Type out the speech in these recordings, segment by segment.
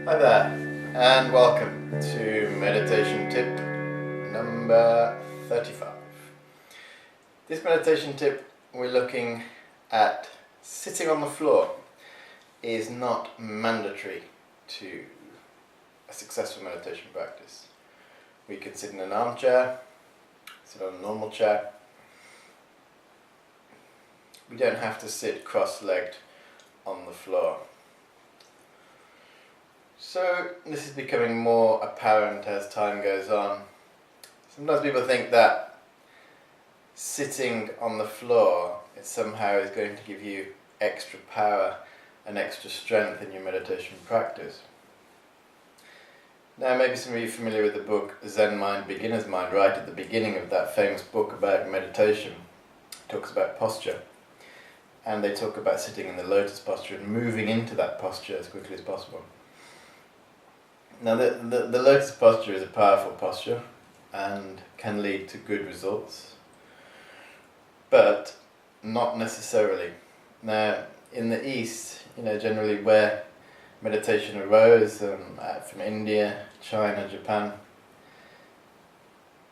Hi there, and welcome to meditation tip number 35. This meditation tip, we're looking at sitting on the floor is not mandatory to a successful meditation practice. We can sit in an armchair, sit on a normal chair. We don't have to sit cross-legged on the floor. So this is becoming more apparent as time goes on. Sometimes people think that sitting on the floor somehow is going to give you extra power and extra strength in your meditation practice. Now maybe some of you are familiar with the book Zen Mind, Beginner's Mind. Right at the beginning of that famous book about meditation, it talks about posture. And they talk about sitting in the lotus posture and moving into that posture as quickly as possible. Now the lotus posture is a powerful posture and can lead to good results, but not necessarily. Now in the East, generally where meditation arose, from India, China, Japan,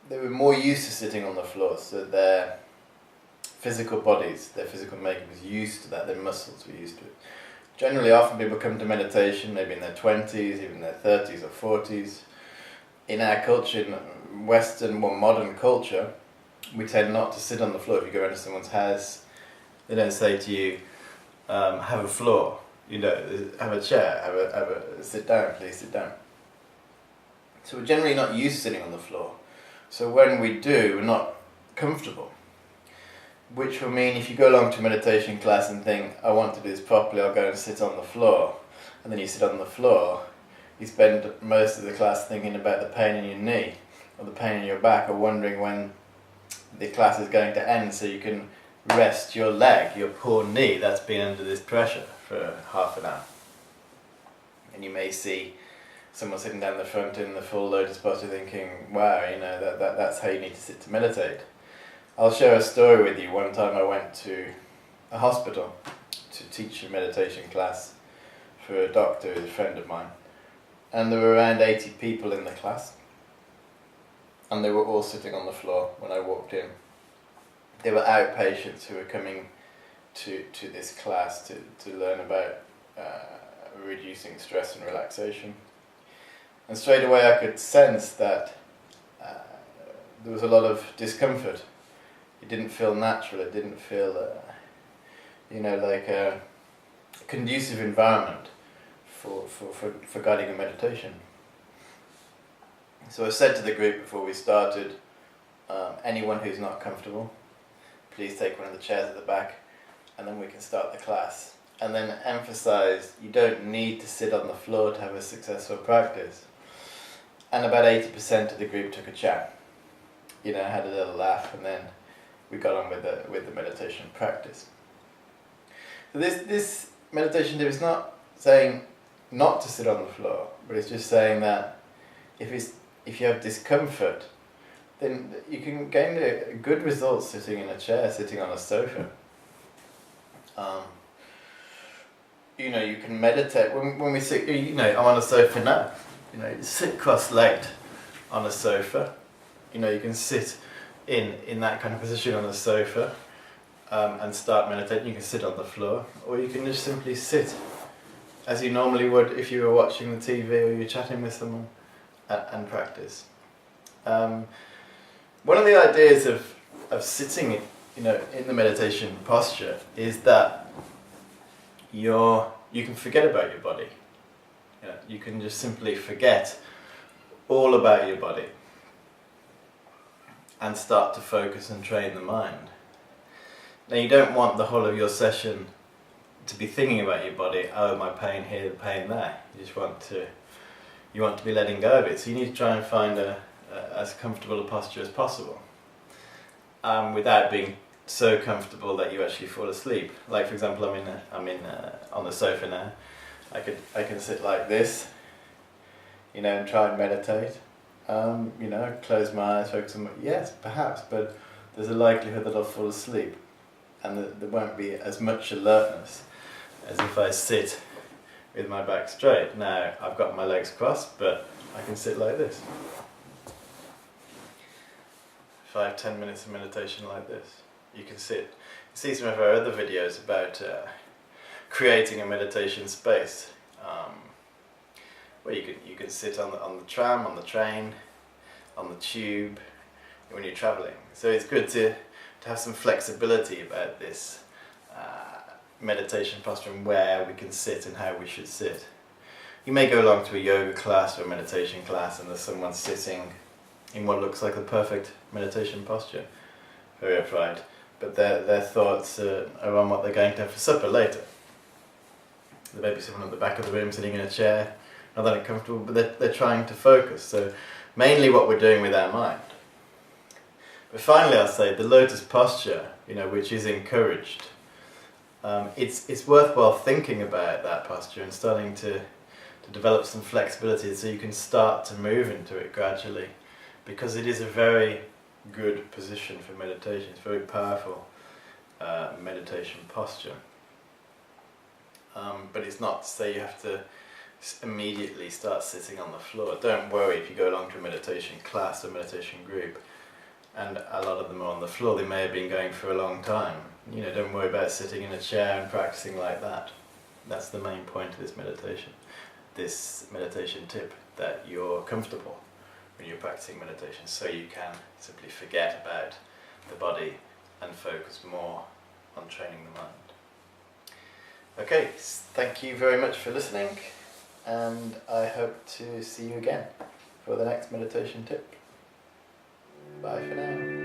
they were more used to sitting on the floor, so their physical bodies, their physical makeup was used to that, their muscles were used to it. Generally, often people come to meditation maybe in their 20s, even their 30s or 40s. In our culture, in Western, more modern culture, we tend not to sit on the floor. If you go into someone's house, they don't say to you, have a floor, have a chair, have a sit down, please sit down. So we're generally not used to sitting on the floor. So when we do, we're not comfortable. Which will mean if you go along to a meditation class and think, I want to do this properly, I'll go and sit on the floor. And then you sit on the floor, you spend most of the class thinking about the pain in your knee or the pain in your back, or wondering when the class is going to end so you can rest your leg, your poor knee that's been under this pressure for half an hour. And you may see someone sitting down the front in the full lotus posture thinking, wow, that's how you need to sit to meditate. I'll share a story with you. One time I went to a hospital to teach a meditation class for a doctor who's a friend of mine. And there were around 80 people in the class. And they were all sitting on the floor when I walked in. They were outpatients who were coming to this class to learn about reducing stress and relaxation. And straight away I could sense that there was a lot of discomfort. It didn't feel natural, it didn't feel, like a conducive environment for guiding a meditation. So I said to the group before we started, anyone who's not comfortable, please take one of the chairs at the back and then we can start the class. And then emphasise, you don't need to sit on the floor to have a successful practice. And about 80% of the group took a chair. Had a little laugh, and then we got on with the meditation practice. So this meditation tip is not saying not to sit on the floor, but it's just saying that if you have discomfort, then you can gain good results sitting in a chair, sitting on a sofa. You can meditate when we sit. I'm on a sofa now. Sit cross-legged on a sofa. You can sit in that kind of position on the sofa and start meditating. You can sit on the floor, or you can just simply sit as you normally would if you were watching the TV or you're chatting with someone and practice. One of the ideas of sitting in the meditation posture is that you can forget about your body. You can just simply forget all about your body and start to focus and train the mind. Now you don't want the whole of your session to be thinking about your body, oh my pain here, the pain there. You just want to be letting go of it. So you need to try and find as comfortable a posture as possible, without being so comfortable that you actually fall asleep. Like for example, I'm on the sofa now. I can sit like this, and try and meditate. Close my eyes, focus on yes, perhaps, but there's a likelihood that I'll fall asleep, and there won't be as much alertness as if I sit with my back straight. Now I've got my legs crossed, but I can sit like this. 5-10 minutes of meditation like this. You can sit. You see some of our other videos about creating a meditation space, where you can sit on the tram, on the train, on the tube, when you're travelling. So it's good to have some flexibility about this meditation posture and where we can sit and how we should sit. You may go along to a yoga class or a meditation class and there's someone sitting in what looks like the perfect meditation posture, very upright, but their thoughts are on what they're going to have for supper later. There may be someone at the back of the room sitting in a chair, not that uncomfortable, but they're trying to focus. So mainly what we're doing with our mind. But finally, I'll say the lotus posture, which is encouraged. It's worthwhile thinking about that posture and starting to develop some flexibility so you can start to move into it gradually, because it is a very good position for meditation. It's a very powerful meditation posture. But it's not to say you have to immediately start sitting on the floor. Don't worry if you go along to a meditation class or meditation group and a lot of them are on the floor. They may have been going for a long time. Don't worry about sitting in a chair and practicing like that. That's the main point of this meditation tip, that you're comfortable when you're practicing meditation, so you can simply forget about the body and focus more on training the mind. Okay, thank you very much for listening, and I hope to see you again for the next meditation tip. Bye for now.